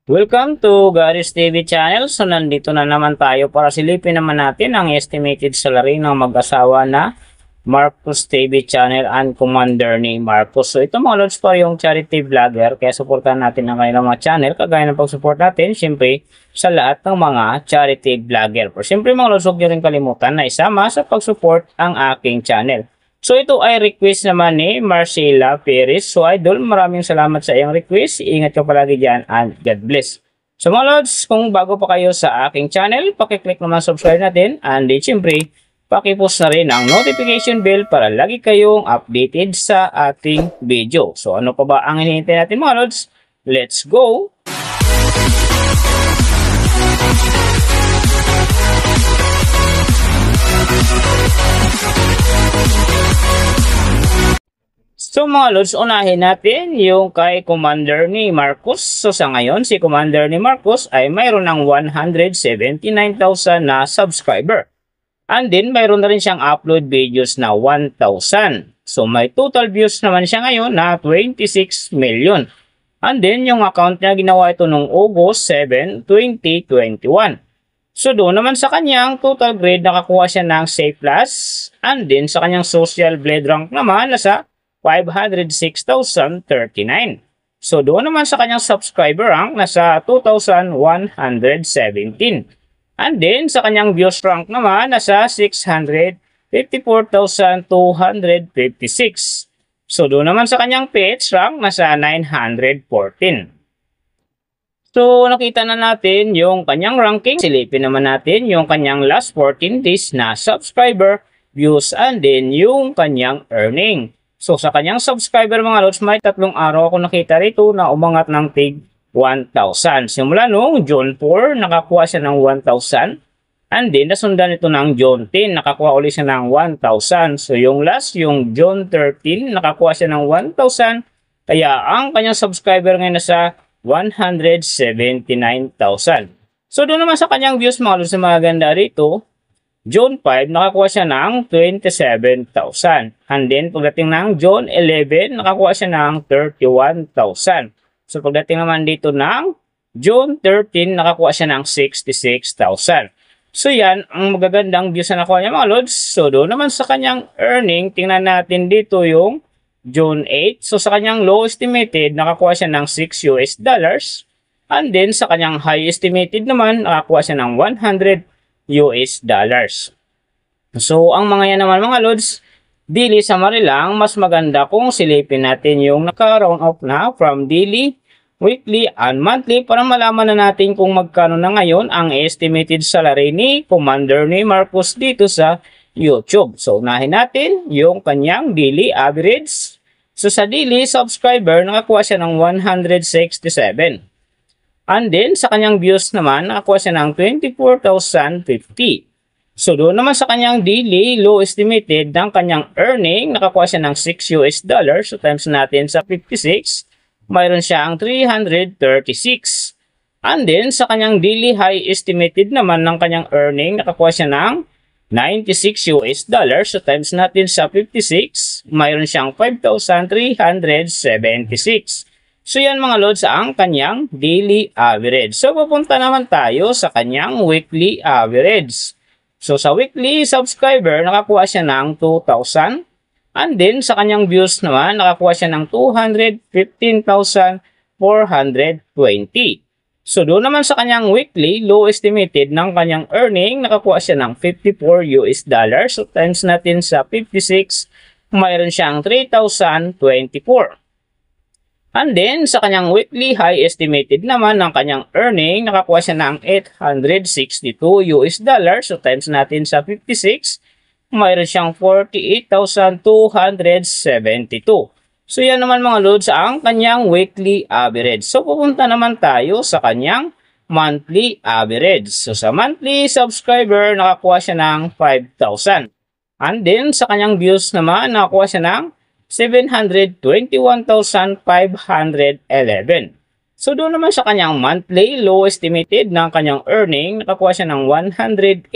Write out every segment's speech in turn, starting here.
Welcome to Gary's TV channel. So nandito na naman tayo para silipin naman natin ang estimated salary ng mag-asawa na Marcos TV channel and commander ni Marcos. So ito mga lods pa yung charity vlogger, kaya supportan natin ang kanilang mga channel kagaya ng pag-support natin syempre sa lahat ng mga charity vlogger. Pero syempre mga lods, huwag nyo rin kalimutan na isama sa pag-support ang aking channel. So ito ay request naman ni Marcela Perez. So idol, maraming salamat sa iyong request. Ingat ka palagi dyan and God bless. So mga lods, kung bago pa kayo sa aking channel, pakiclick naman subscribe natin. And then syempre, pakipost na rin ang notification bell para lagi kayong updated sa ating video. So ano pa ba ang hinihintay natin mga lods? Let's go! So mga lods, unahin natin yung kay commander ni Marcos. So sa ngayon, si commander ni Marcos ay mayroon ng 179,000 na subscriber. And then mayroon na rin siyang upload videos na 1,000. So may total views naman siya ngayon na 26 million. And then yung account niya ginawa ito noong August 7, 2021. So doon naman sa kanyang total grade nakakuha siya ng C+. And then sa kanyang social blade rank naman nasa 506,039. So doon naman sa kanyang subscriber rank nasa 2,117. And then sa kanyang views rank naman nasa 654,256. So doon naman sa kanyang page rank nasa 914. So nakita na natin yung kanyang ranking. Silipin naman natin yung kanyang last 14 days na subscriber, views, and then yung kanyang earning. So sa kanyang subscriber mga lods, may 3 araw ako nakita rito na umangat ng tig 1,000. Simula noong June 4, nakakuha siya ng 1,000. And then nasundan ito ng June 10, nakakuha ulit siya ng 1,000. So yung last, yung June 13, nakakuha siya ng 1,000. Kaya ang kanyang subscriber ngayon nasa 179,000. So doon naman sa kanyang views mga lods, na maganda rito, June 5, nakakuha siya ng 27,000. And then, pagdating ng June 11, nakakuha siya ng 31,000. So, pagdating naman dito ng June 13, nakakuha siya ng 66,000. So, yan, ang magagandang views na nakuha niya mga lods. So, doon naman sa kanyang earning, tingnan natin dito yung June 8. So, sa kanyang low estimated, nakakuha siya ng $6. And then, sa kanyang high estimated naman, nakakuha siya ng $100. So, ang mga yan naman mga lods, daily summary lang, mas maganda kung silipin natin yung naka-round off na from daily, weekly, and monthly para malaman na natin kung magkano na ngayon ang estimated salary ni Commander ni Marcos dito sa YouTube. So, unahin natin yung kanyang daily average. So, sa daily subscriber, nakakuha siya ng 167. And then, sa kanyang views naman, nakakuha siya ng 24,050. So, doon naman sa kanyang daily low estimated ng kanyang earning, nakakuha siya ng $6. So, times natin sa 56, mayroon siyang 336. And then, sa kanyang daily high estimated naman ng kanyang earning, nakakuha siya ng $96. So, times natin sa 56, mayroon siyang 5,376. So yan mga lods ang kanyang daily average. So pupunta naman tayo sa kanyang weekly average. So sa weekly subscriber, nakakuha siya ng 2,000. And then sa kanyang views naman, nakakuha siya ng 215,420. So doon naman sa kanyang weekly, low estimated ng kanyang earning, nakakuha siya ng $54. So times natin sa 56, mayroon siyang 3,024. And then, sa kanyang weekly high estimated naman ng kanyang earning, nakakuha siya ng $862. So, times natin sa 56, mayroon siyang 48,272. So, yan naman mga lods ang kanyang weekly average. So, pupunta naman tayo sa kanyang monthly average. So, sa monthly subscriber, nakakuha siya ng 5,000. And then, sa kanyang views naman, nakakuha siya ng 721,511. So doon naman sa kanyang monthly low estimated ng kanyang earning, nakakuha siya ng $180.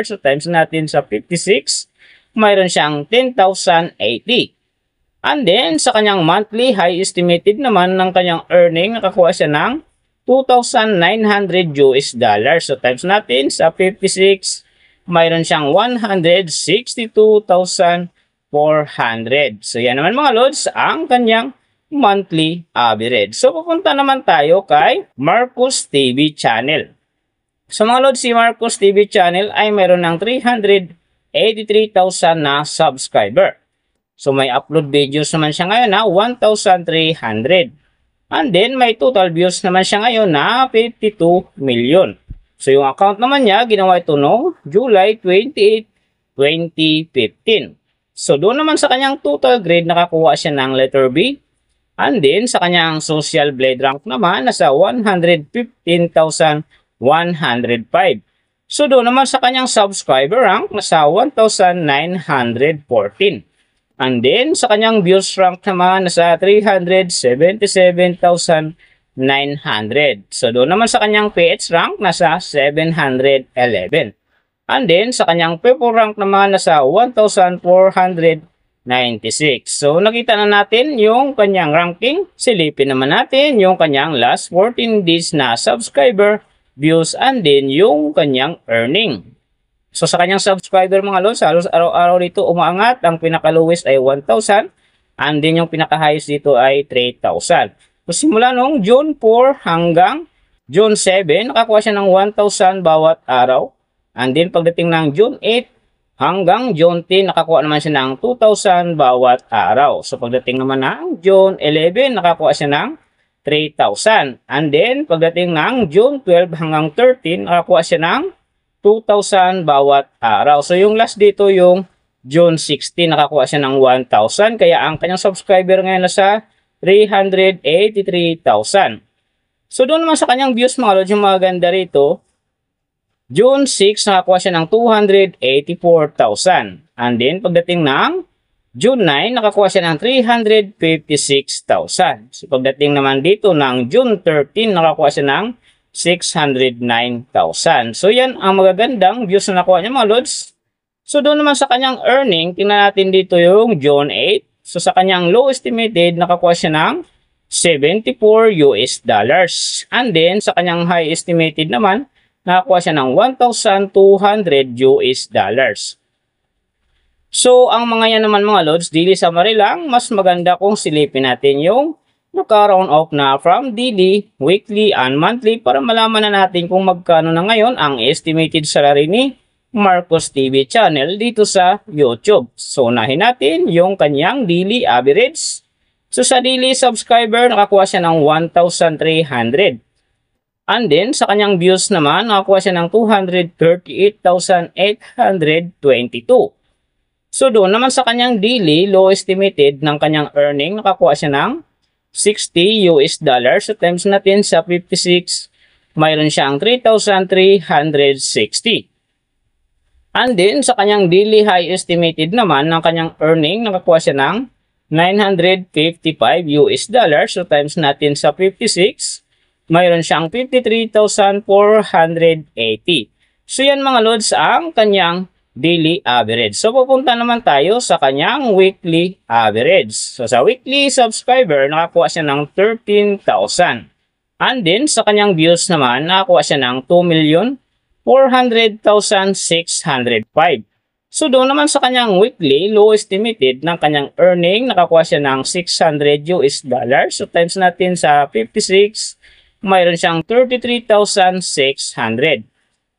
So times natin sa 56, mayroon siyang 10,080. And then, sa kanyang monthly high estimated naman ng kanyang earning, nakakuha siya ng 2,900 US dollars. So times natin sa 56, mayroon siyang 162,400. So yan naman mga lods ang kanyang monthly average. So pupunta naman tayo kay Marcos TV channel. So mga lods, si Marcos TV channel ay mayroon ng 383,000 na subscriber. So may upload videos naman siya ngayon na 1,300. And then may total views naman siya ngayon na 52 million. So yung account naman niya, ginawa ito noong July 28, 2015. So doon naman sa kanyang total grade, nakakuha siya ng letter B. And then sa kanyang social blade rank naman, nasa 115,105. So doon naman sa kanyang subscriber rank, nasa 1,914. And then sa kanyang views rank naman, nasa 377,900. So doon naman sa kanyang PH rank, nasa 711. And then sa kanyang people rank naman, nasa 1,496. So nakita na natin yung kanyang ranking. Silipin naman natin yung kanyang last 14 days na subscriber, views, and then yung kanyang earning. So sa kanyang subscriber mga lods, halos araw-araw dito umaangat. Ang pinaka-lowest ay 1,000 and then yung pinaka-highest dito ay 3,000. So simula noong June 4 hanggang June 7, nakakuha siya ng 1,000 bawat araw. And then pagdating ng June 8 hanggang June 10, nakakuha naman siya ng 2,000 bawat araw. So pagdating naman ng June 11, nakakuha siya ng 3,000. And then pagdating ng June 12 hanggang 13, nakakuha siya ng 2,000 bawat araw. So yung last dito yung June 16, nakakuha siya ng 1,000. Kaya ang kanyang subscriber ngayon nasa 383,000. So doon naman sa kanyang views mga lods, yung mga ganda rito, June 6, nakakuha siya ng 284,000. And then pagdating ng June 9, nakakuha siya ng 356,000. So pagdating naman dito ng June 13, nakakuha siya ng 609,000. So yan ang magagandang views na nakuha niya mga lods. So doon naman sa kanyang earning, tingnan natin dito yung June 8. So sa kanyang low estimated, nakakuha siya ng 74 US dollars. And then sa kanyang high estimated naman, nakakuha siya ng 1,200 US dollars. So ang mga yan naman mga lods, daily summary lang, mas maganda kung silipin natin yung naka-round off na from daily, weekly, and monthly para malaman na natin kung magkano na ngayon ang estimated salary ni Marcos TV channel dito sa YouTube. So unahin natin yung kanyang daily average. So sa daily subscriber, nakakuha siya ng 1,300. And then sa kanyang views naman, nakakuha siya ng 238,822. So doon naman sa kanyang daily, low estimated ng kanyang earning, nakakuha siya ng 60 US dollars. So times natin sa 56, mayroon siyang 3,360. And then sa kanyang daily high estimated naman ng kanyang earning, nakakuha siya ng 955 US dollars. So times natin sa 56, mayroon siyang 53,480. So yan mga lods ang kanyang daily average. So pupunta naman tayo sa kanyang weekly average. So sa weekly subscriber, nakakuha siya ng 13,000. And then sa kanyang views naman, nakakuha siya ng 2,400,605. So doon naman sa kanyang weekly, low estimated ng kanyang earning, nakakuha siya ng 600 US dollars. So times natin sa 56, mayroon siyang 33,600.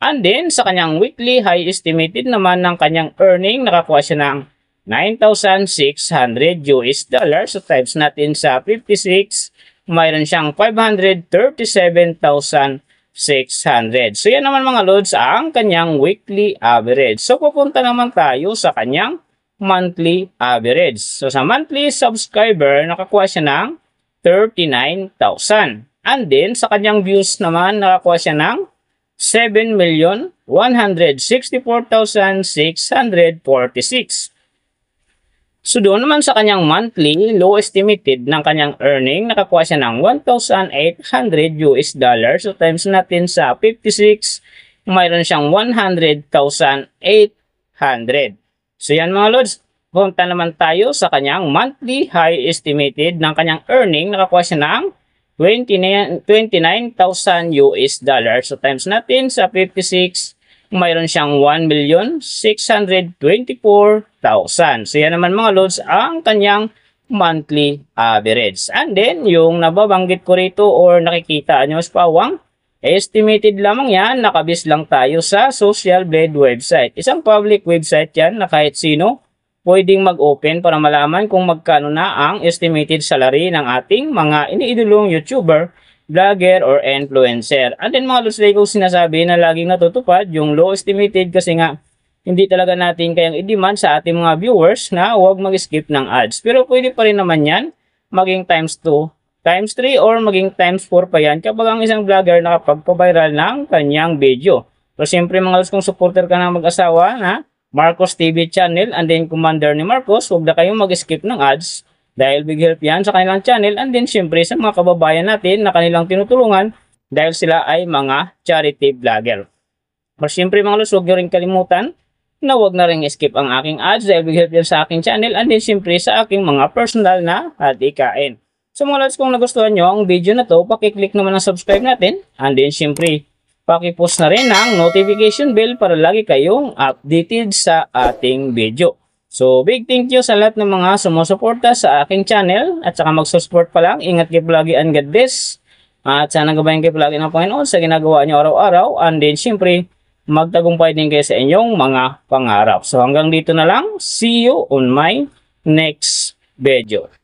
And then, sa kanyang weekly high estimated naman ng kanyang earning, nakakuha siya ng 9,600 US dollars. So, times natin sa 56, mayroon siyang 537,600. So, yan naman mga lods ang kanyang weekly average. So, pupunta naman tayo sa kanyang monthly average. So, sa monthly subscriber, nakakuha siya ng 39,000. And then, sa kanyang views naman, nakakuha siya ng 7,164,646. So doon naman sa kanyang monthly, low estimated ng kanyang earning, nakakuha siya ng 1,800 US dollars. So times natin sa 56, mayroon siyang 100,800. So yan mga lods, punta naman tayo sa kanyang monthly high estimated ng kanyang earning, nakakuha siya ng 29,000 US dollars. So times natin sa 56, mayroon siyang 1,624,000. So yan naman mga lods ang kanyang monthly average. And then yung nababanggit ko rito or nakikita nyo sa pawang, estimated lamang yan, nakabis lang tayo sa Social Blade website. Isang public website yan na kahit sino pwedeng mag-open para malaman kung magkano na ang estimated salary ng ating mga iniidolong YouTuber, vlogger, or influencer. And then mga lods, like ko sinasabi na laging natutupad yung low estimated kasi nga hindi talaga natin kayang i-demand sa ating mga viewers na huwag mag-skip ng ads. Pero pwede pa rin naman yan maging times 2, times 3, or maging times 4 pa yan kapag ang isang vlogger nakapagpa-viral ng kanyang video. So siyempre mga lods, kung supporter ka ng mag-asawa na Marcos TV channel and then Commander ni Marcos, huwag na kayong mag-skip ng ads dahil big help yan sa kanilang channel and then siyempre sa mga kababayan natin na kanilang tinutulungan dahil sila ay mga charity vlogger. Pero siyempre mga lods, huwag nyo rin kalimutan na huwag na rin skip ang aking ads dahil big help yan sa aking channel and then siyempre sa aking mga personal na adikain. So mga lods, kung nagustuhan nyo ang video na to, pakiclick naman ang subscribe natin and then siyempre pakipost na rin ang notification bell para lagi kayong updated sa ating video. So, big thank you sa lahat ng mga sumusuporta sa aking channel at saka magsusupport pa lang. Ingat kayo palagi and God bless. At sana gabayan kayo palagi ng Panginoon sa ginagawa nyo araw-araw. And then, syempre, magtagumpay din kayo sa inyong mga pangarap. So, hanggang dito na lang. See you on my next video.